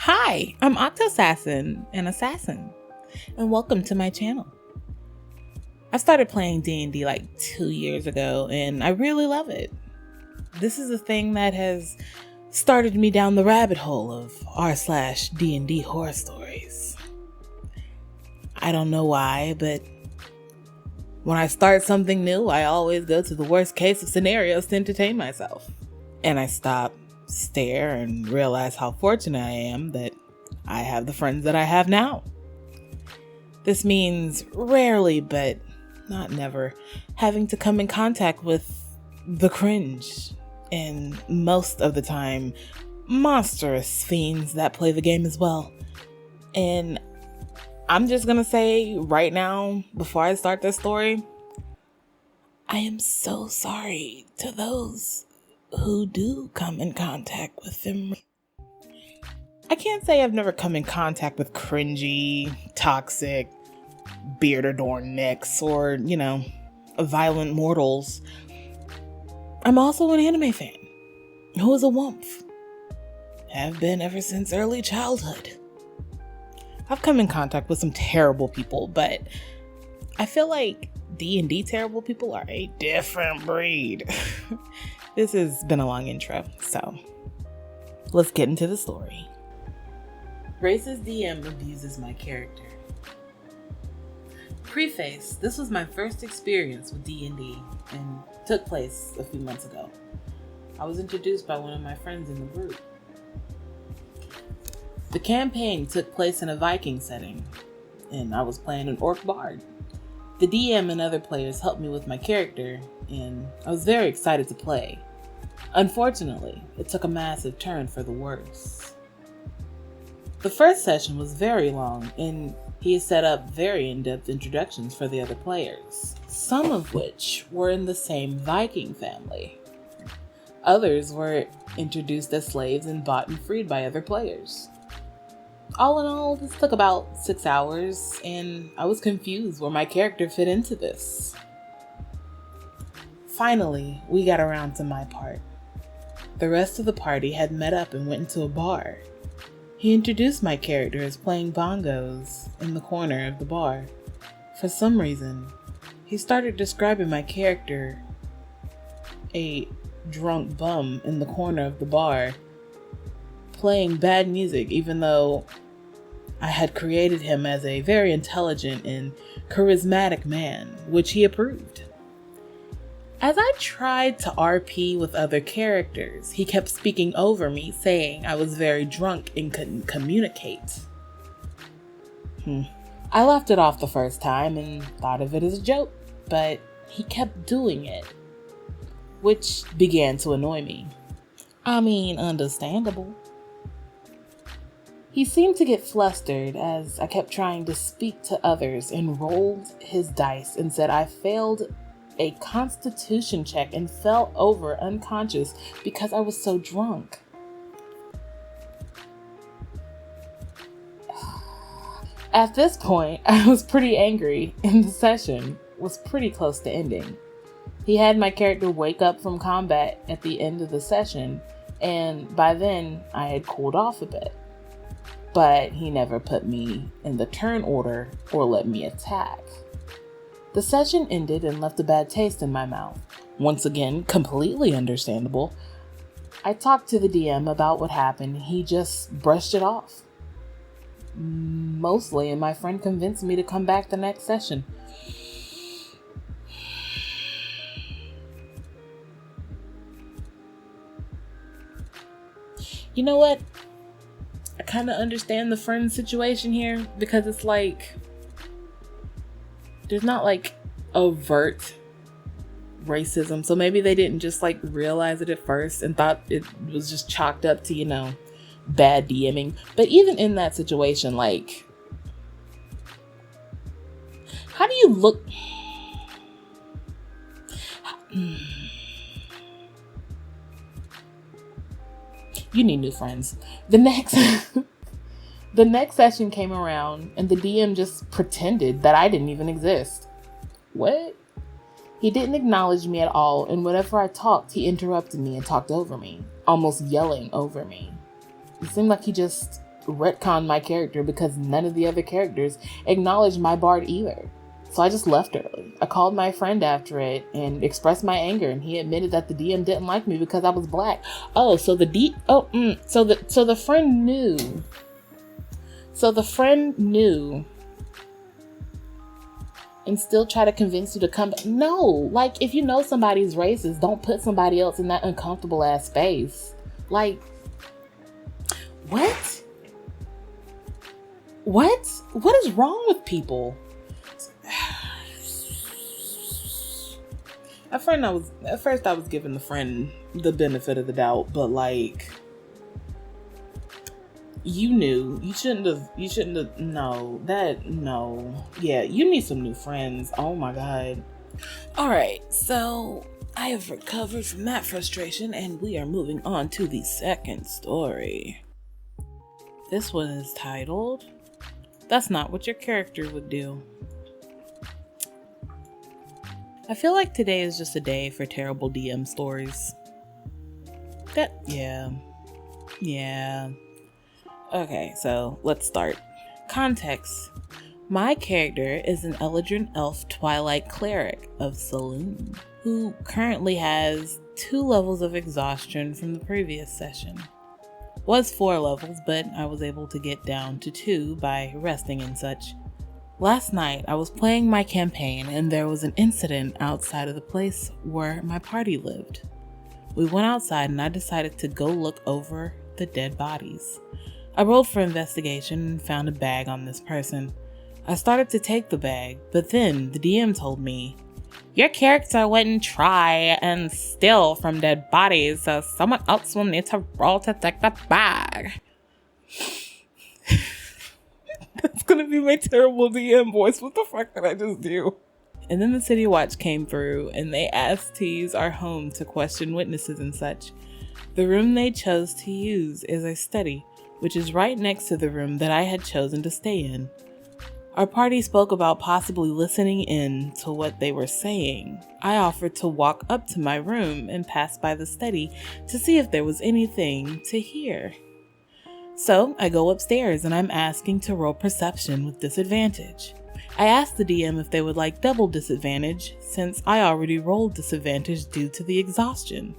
Hi, I'm Octosassin, an assassin, and welcome to my channel. I started playing D&D like 2 years ago, and I really love it. This is a thing that has started me down the rabbit hole of r/D&D horror stories. I don't know why, but when I start something new, I always go to the worst case of scenarios to entertain myself. And I stop, stare, and realize how fortunate I am that I have the friends that I have now. This means rarely, but not never, having to come in contact with the cringe, and most of the time, monstrous fiends that play the game as well. And I'm just gonna say right now, before I start this story, I am so sorry to those who do come in contact with them. I can't say I've never come in contact with cringy, toxic, beard-adorned necks or, violent mortals. I'm also an anime fan who is a wumph. Have been ever since early childhood. I've come in contact with some terrible people, but I feel like D&D terrible people are a different breed. This has been a long intro, so let's get into the story. Racist DM abuses my character. Preface, this was my first experience with D&D and took place a few months ago. I was introduced by one of my friends in the group. The campaign took place in a Viking setting, and I was playing an orc bard. The DM and other players helped me with my character, and I was very excited to play. Unfortunately, it took a massive turn for the worse. The first session was very long, and he had set up very in-depth introductions for the other players, some of which were in the same Viking family. Others were introduced as slaves and bought and freed by other players. All in all, this took about 6 hours, and I was confused where my character fit into this. Finally, we got around to my part. The rest of the party had met up and went into a bar. He introduced my character as playing bongos in the corner of the bar. For some reason, he started describing my character, a drunk bum in the corner of the bar, playing bad music, even though I had created him as a very intelligent and charismatic man, which he approved. As I tried to RP with other characters, he kept speaking over me, saying I was very drunk and couldn't communicate. I laughed it off the first time and thought of it as a joke, but he kept doing it, which began to annoy me. I mean, understandable. He seemed to get flustered as I kept trying to speak to others and rolled his dice and said I failed a constitution check and fell over unconscious because I was so drunk. At this point, I was pretty angry and the session was pretty close to ending. He had my character wake up from combat at the end of the session, and by then I had cooled off a bit. But he never put me in the turn order or let me attack. The session ended and left a bad taste in my mouth. Once again, completely understandable. I talked to the DM about what happened. He just brushed it off. Mostly, and my friend convinced me to come back the next session. You know what? I kind of understand the friend situation here because it's like there's not like overt racism, so maybe they didn't just like realize it at first and thought it was just chalked up to bad DMing. But even in that situation, like, how do you look? You need new friends. The next session came around and the DM just pretended that I didn't even exist. What? He didn't acknowledge me at all, and whenever I talked, he interrupted me and talked over me, almost yelling over me. It seemed like he just retcon my character because none of the other characters acknowledged my bard either. So I just left early. I called my friend after it and expressed my anger, and he admitted that the DM didn't like me because I was black. Oh, so the friend knew. So the friend knew and still try to convince you to come back. No, like, if you know somebody's racist, don't put somebody else in that uncomfortable ass space. Like, what? What is wrong with people? At first I was giving the friend the benefit of the doubt, but like, you knew. You shouldn't have, no. Yeah, you need some new friends. Oh my God. Alright, so I have recovered from that frustration and we are moving on to the second story. This one is titled, That's Not What Your Character Would Do. I feel like today is just a day for terrible DM stories. Yeah. Okay, so let's start. Context. My character is an Eldritch Elf Twilight Cleric of Saloon, who currently has 2 levels of exhaustion from the previous session. Was 4 levels, but I was able to get down to 2 by resting and such. Last night, I was playing my campaign and there was an incident outside of the place where my party lived. We went outside and I decided to go look over the dead bodies. I rolled for investigation and found a bag on this person. I started to take the bag, but then the DM told me, "Your character wouldn't try and steal from dead bodies, so someone else will need to roll to take the bag." That's gonna be my terrible DM voice. What the fuck did I just do? And then the City Watch came through and they asked to use our home to question witnesses and such. The room they chose to use is a study, which is right next to the room that I had chosen to stay in. Our party spoke about possibly listening in to what they were saying. I offered to walk up to my room and pass by the study to see if there was anything to hear. So I go upstairs and I'm asking to roll perception with disadvantage. I asked the DM if they would like double disadvantage since I already rolled disadvantage due to the exhaustion.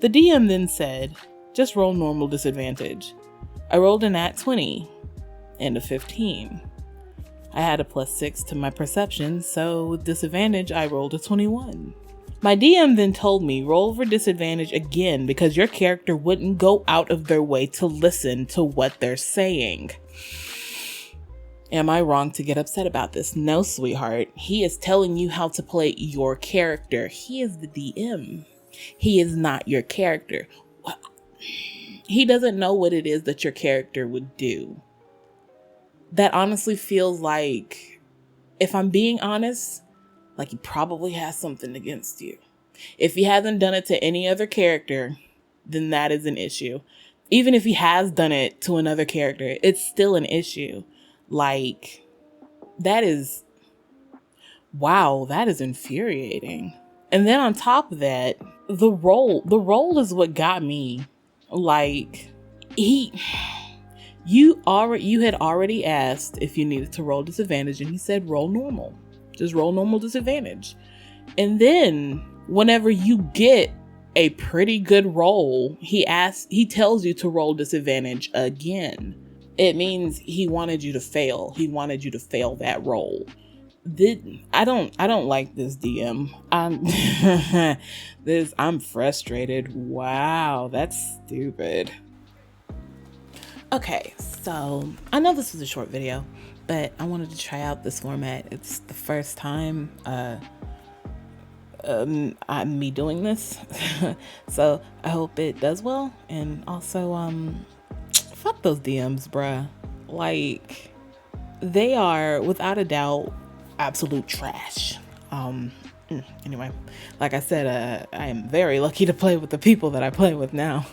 The DM then said, "Just roll normal disadvantage." I rolled a nat 20 and a 15. I had a +6 to my perception, so with disadvantage I rolled a 21. My DM then told me roll for disadvantage again because your character wouldn't go out of their way to listen to what they're saying. Am I wrong to get upset about this? No, sweetheart. He is telling you how to play your character. He is the DM. He is not your character. He doesn't know what it is that your character would do. That honestly feels like, if I'm being honest, like he probably has something against you. If he hasn't done it to any other character, then that is an issue. Even if he has done it to another character, it's still an issue. Like, that is, wow, that is infuriating. And then on top of that, the role is what got me. Like, you had already asked if you needed to roll disadvantage and he said roll normal. Just roll normal disadvantage. And then whenever you get a pretty good roll, he tells you to roll disadvantage again. It means he wanted you to fail. He wanted you to fail that roll. I don't like this DM. I'm frustrated. Wow, that's stupid. Okay, so I know this was a short video, but I wanted to try out this format. It's the first time I'm me doing this, so I hope it does well. And also, fuck those DMs, bruh. Like, they are without a doubt absolute trash. Anyway, like I said, I am very lucky to play with the people that I play with now.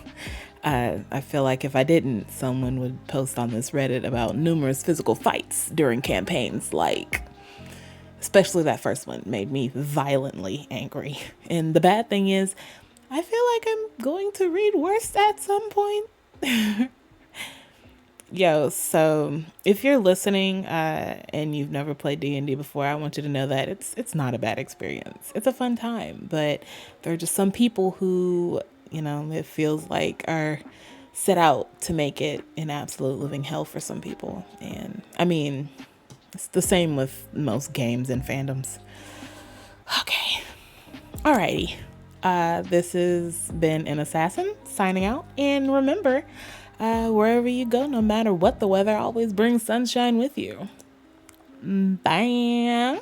I feel like if I didn't, someone would post on this Reddit about numerous physical fights during campaigns, like, especially that first one made me violently angry. And the bad thing is, I feel like I'm going to read worse at some point. Yo, so if you're listening and you've never played D&D before, I want you to know that it's not a bad experience. It's a fun time, but there are just some people who, it feels like are set out to make it an absolute living hell for some people. And I mean, it's the same with most games and fandoms. Okay. Alrighty. This has been an assassin signing out. And remember, wherever you go, no matter what the weather, always bring sunshine with you. Bye.